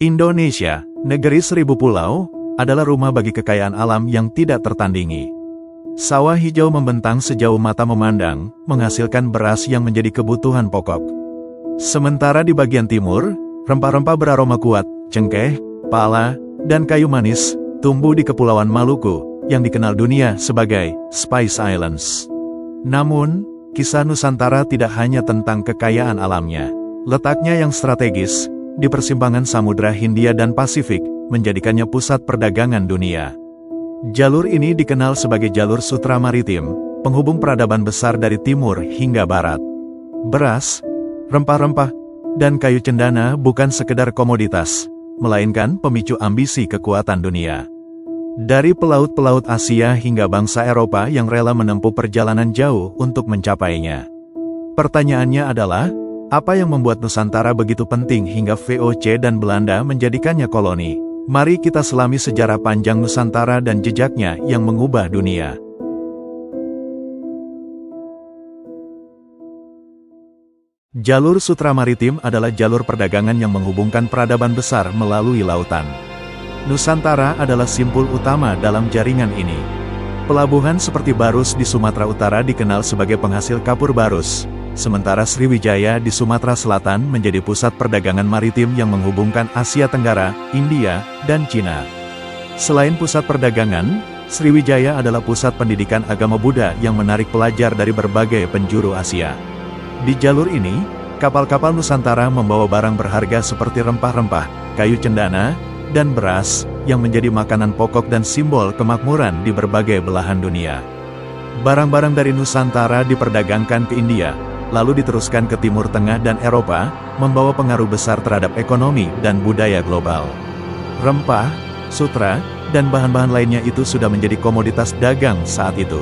Indonesia, negeri seribu pulau, adalah rumah bagi kekayaan alam yang tidak tertandingi. Sawah hijau membentang sejauh mata memandang, menghasilkan beras yang menjadi kebutuhan pokok. Sementara di bagian timur, rempah-rempah beraroma kuat, cengkeh, pala, dan kayu manis, tumbuh di Kepulauan Maluku, yang dikenal dunia sebagai Spice Islands. Namun, kisah Nusantara tidak hanya tentang kekayaan alamnya. Letaknya yang strategis, di persimpangan Samudra Hindia dan Pasifik, menjadikannya pusat perdagangan dunia. Jalur ini dikenal sebagai jalur sutra maritim, penghubung peradaban besar dari timur hingga barat. Beras, rempah-rempah, dan kayu cendana bukan sekedar komoditas, melainkan pemicu ambisi kekuatan dunia. Dari pelaut-pelaut Asia hingga bangsa Eropa yang rela menempuh perjalanan jauh untuk mencapainya. Pertanyaannya adalah, apa yang membuat Nusantara begitu penting hingga VOC dan Belanda menjadikannya koloni? Mari kita selami sejarah panjang Nusantara dan jejaknya yang mengubah dunia. Jalur sutra maritim adalah jalur perdagangan yang menghubungkan peradaban besar melalui lautan. Nusantara adalah simpul utama dalam jaringan ini. Pelabuhan seperti Barus di Sumatera Utara dikenal sebagai penghasil kapur barus. Sementara Sriwijaya di Sumatera Selatan menjadi pusat perdagangan maritim yang menghubungkan Asia Tenggara, India, dan Cina. Selain pusat perdagangan, Sriwijaya adalah pusat pendidikan agama Buddha yang menarik pelajar dari berbagai penjuru Asia. Di jalur ini, kapal-kapal Nusantara membawa barang berharga seperti rempah-rempah, kayu cendana, dan beras, yang menjadi makanan pokok dan simbol kemakmuran di berbagai belahan dunia. Barang-barang dari Nusantara diperdagangkan ke India, lalu diteruskan ke Timur Tengah dan Eropa, membawa pengaruh besar terhadap ekonomi dan budaya global. Rempah, sutra, dan bahan-bahan lainnya itu sudah menjadi komoditas dagang saat itu.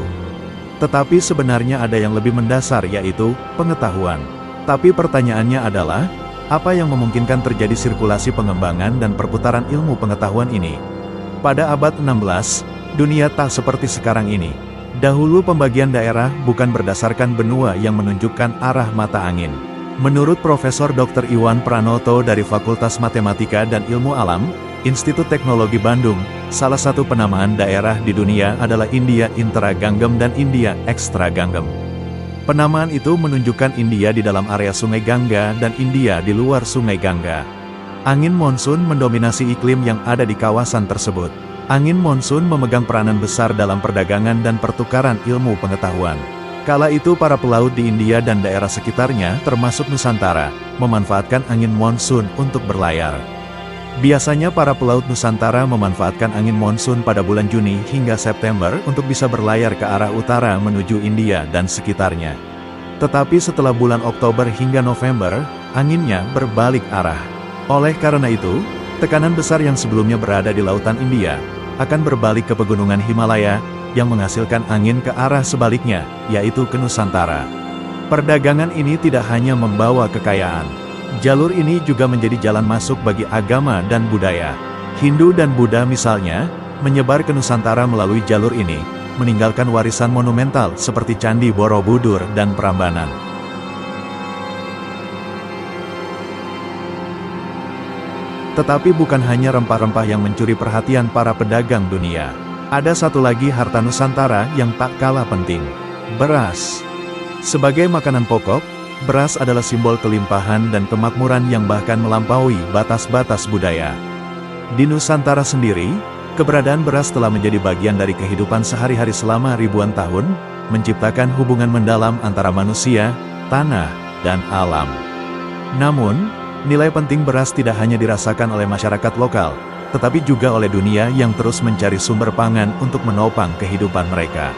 Tetapi sebenarnya ada yang lebih mendasar, yaitu pengetahuan. Tapi pertanyaannya adalah, apa yang memungkinkan terjadi sirkulasi pengembangan dan perputaran ilmu pengetahuan ini? Pada abad 16, dunia tak seperti sekarang ini. Dahulu pembagian daerah bukan berdasarkan benua yang menunjukkan arah mata angin. Menurut Profesor Dr. Iwan Pranoto dari Fakultas Matematika dan Ilmu Alam, Institut Teknologi Bandung, salah satu penamaan daerah di dunia adalah India Intra-Ganggem dan India Extra-Ganggem. Penamaan itu menunjukkan India di dalam area Sungai Gangga dan India di luar Sungai Gangga. Angin monsun mendominasi iklim yang ada di kawasan tersebut. Angin monsun memegang peranan besar dalam perdagangan dan pertukaran ilmu pengetahuan. Kala itu para pelaut di India dan daerah sekitarnya, termasuk Nusantara, memanfaatkan angin monsun untuk berlayar. Biasanya para pelaut Nusantara memanfaatkan angin monsun pada bulan Juni hingga September untuk bisa berlayar ke arah utara menuju India dan sekitarnya. Tetapi setelah bulan Oktober hingga November, anginnya berbalik arah. Oleh karena itu, tekanan besar yang sebelumnya berada di lautan India, akan berbalik ke pegunungan Himalaya, yang menghasilkan angin ke arah sebaliknya, yaitu ke Nusantara. Perdagangan ini tidak hanya membawa kekayaan. Jalur ini juga menjadi jalan masuk bagi agama dan budaya. Hindu dan Buddha misalnya, menyebar ke Nusantara melalui jalur ini, meninggalkan warisan monumental seperti Candi Borobudur dan Prambanan. Tetapi bukan hanya rempah-rempah yang mencuri perhatian para pedagang dunia. Ada satu lagi harta Nusantara yang tak kalah penting. Beras. Sebagai makanan pokok, beras adalah simbol kelimpahan dan kemakmuran yang bahkan melampaui batas-batas budaya. Di Nusantara sendiri, keberadaan beras telah menjadi bagian dari kehidupan sehari-hari selama ribuan tahun, menciptakan hubungan mendalam antara manusia, tanah, dan alam. Namun, nilai penting beras tidak hanya dirasakan oleh masyarakat lokal, tetapi juga oleh dunia yang terus mencari sumber pangan untuk menopang kehidupan mereka.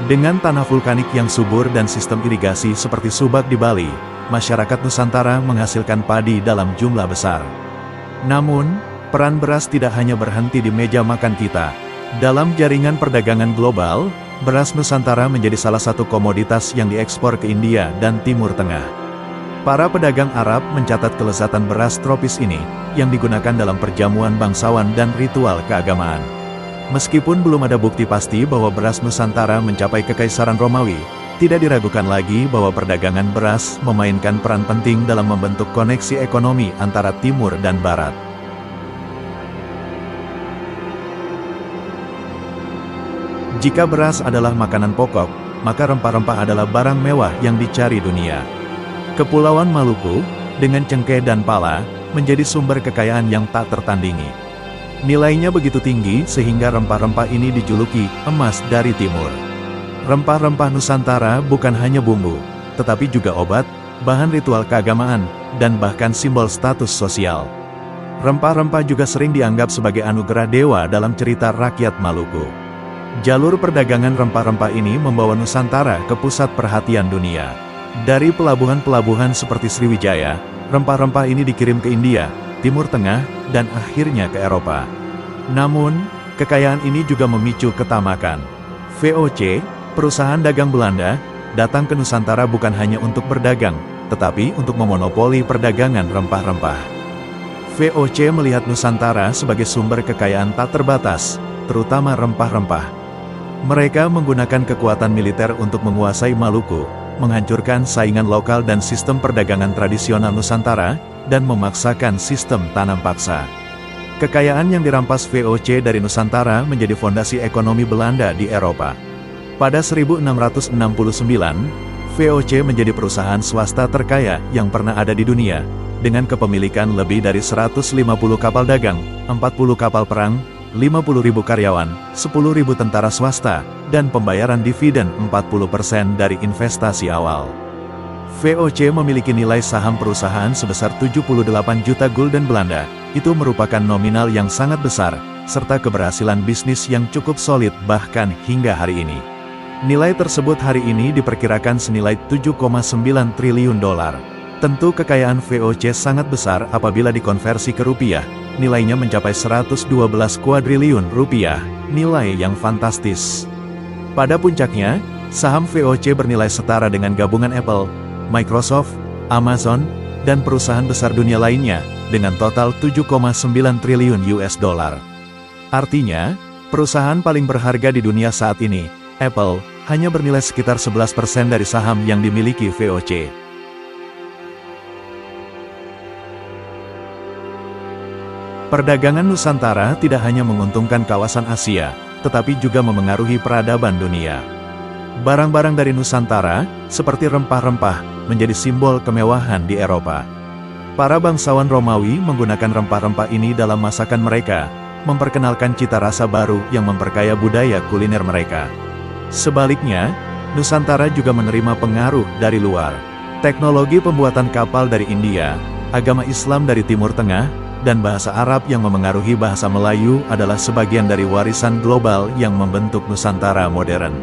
Dengan tanah vulkanik yang subur dan sistem irigasi seperti Subak di Bali, masyarakat Nusantara menghasilkan padi dalam jumlah besar. Namun, peran beras tidak hanya berhenti di meja makan kita. Dalam jaringan perdagangan global, beras Nusantara menjadi salah satu komoditas yang diekspor ke India dan Timur Tengah. Para pedagang Arab mencatat kelezatan beras tropis ini, yang digunakan dalam perjamuan bangsawan dan ritual keagamaan. Meskipun belum ada bukti pasti bahwa beras Nusantara mencapai kekaisaran Romawi, tidak diragukan lagi bahwa perdagangan beras memainkan peran penting dalam membentuk koneksi ekonomi antara Timur dan Barat. Jika beras adalah makanan pokok, maka rempah-rempah adalah barang mewah yang dicari dunia. Kepulauan Maluku, dengan cengkeh dan pala, menjadi sumber kekayaan yang tak tertandingi. Nilainya begitu tinggi sehingga rempah-rempah ini dijuluki emas dari timur. Rempah-rempah Nusantara bukan hanya bumbu, tetapi juga obat, bahan ritual keagamaan, dan bahkan simbol status sosial. Rempah-rempah juga sering dianggap sebagai anugerah dewa dalam cerita rakyat Maluku. Jalur perdagangan rempah-rempah ini membawa Nusantara ke pusat perhatian dunia. Dari pelabuhan-pelabuhan seperti Sriwijaya, rempah-rempah ini dikirim ke India, Timur Tengah, dan akhirnya ke Eropa. Namun, kekayaan ini juga memicu ketamakan. VOC, perusahaan dagang Belanda, datang ke Nusantara bukan hanya untuk berdagang, tetapi untuk memonopoli perdagangan rempah-rempah. VOC melihat Nusantara sebagai sumber kekayaan tak terbatas, terutama rempah-rempah. Mereka menggunakan kekuatan militer untuk menguasai Maluku, menghancurkan saingan lokal dan sistem perdagangan tradisional Nusantara, dan memaksakan sistem tanam paksa. Kekayaan yang dirampas VOC dari Nusantara menjadi fondasi ekonomi Belanda di Eropa. Pada 1669, VOC menjadi perusahaan swasta terkaya yang pernah ada di dunia, dengan kepemilikan lebih dari 150 kapal dagang, 40 kapal perang, 50.000 karyawan, 10.000 tentara swasta, dan pembayaran dividen 40% dari investasi awal. VOC memiliki nilai saham perusahaan sebesar 78 juta gulden Belanda, itu merupakan nominal yang sangat besar, serta keberhasilan bisnis yang cukup solid bahkan hingga hari ini. Nilai tersebut hari ini diperkirakan senilai 7,9 triliun dolar. Tentu kekayaan VOC sangat besar apabila dikonversi ke rupiah. Nilainya mencapai 112 kuadriliun rupiah, nilai yang fantastis. Pada puncaknya, saham VOC bernilai setara dengan gabungan Apple, Microsoft, Amazon, dan perusahaan besar dunia lainnya, dengan total 7,9 triliun US dollar. Artinya, perusahaan paling berharga di dunia saat ini, Apple, hanya bernilai sekitar 11% dari saham yang dimiliki VOC. Perdagangan Nusantara tidak hanya menguntungkan kawasan Asia, tetapi juga memengaruhi peradaban dunia. Barang-barang dari Nusantara, seperti rempah-rempah, menjadi simbol kemewahan di Eropa. Para bangsawan Romawi menggunakan rempah-rempah ini dalam masakan mereka, memperkenalkan cita rasa baru yang memperkaya budaya kuliner mereka. Sebaliknya, Nusantara juga menerima pengaruh dari luar. Teknologi pembuatan kapal dari India, agama Islam dari Timur Tengah, dan bahasa Arab yang memengaruhi bahasa Melayu adalah sebagian dari warisan global yang membentuk Nusantara modern.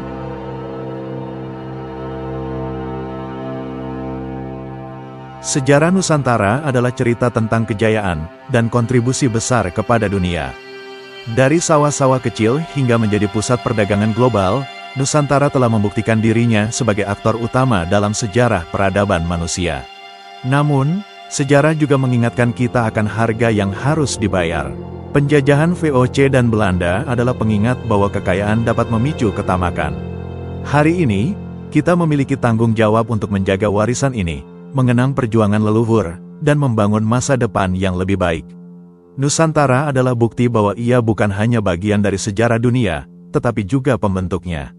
Sejarah Nusantara adalah cerita tentang kejayaan dan kontribusi besar kepada dunia. Dari sawah-sawah kecil hingga menjadi pusat perdagangan global, Nusantara telah membuktikan dirinya sebagai aktor utama dalam sejarah peradaban manusia. Namun, sejarah juga mengingatkan kita akan harga yang harus dibayar. Penjajahan VOC dan Belanda adalah pengingat bahwa kekayaan dapat memicu ketamakan. Hari ini, kita memiliki tanggung jawab untuk menjaga warisan ini, mengenang perjuangan leluhur, dan membangun masa depan yang lebih baik. Nusantara adalah bukti bahwa ia bukan hanya bagian dari sejarah dunia, tetapi juga pembentuknya.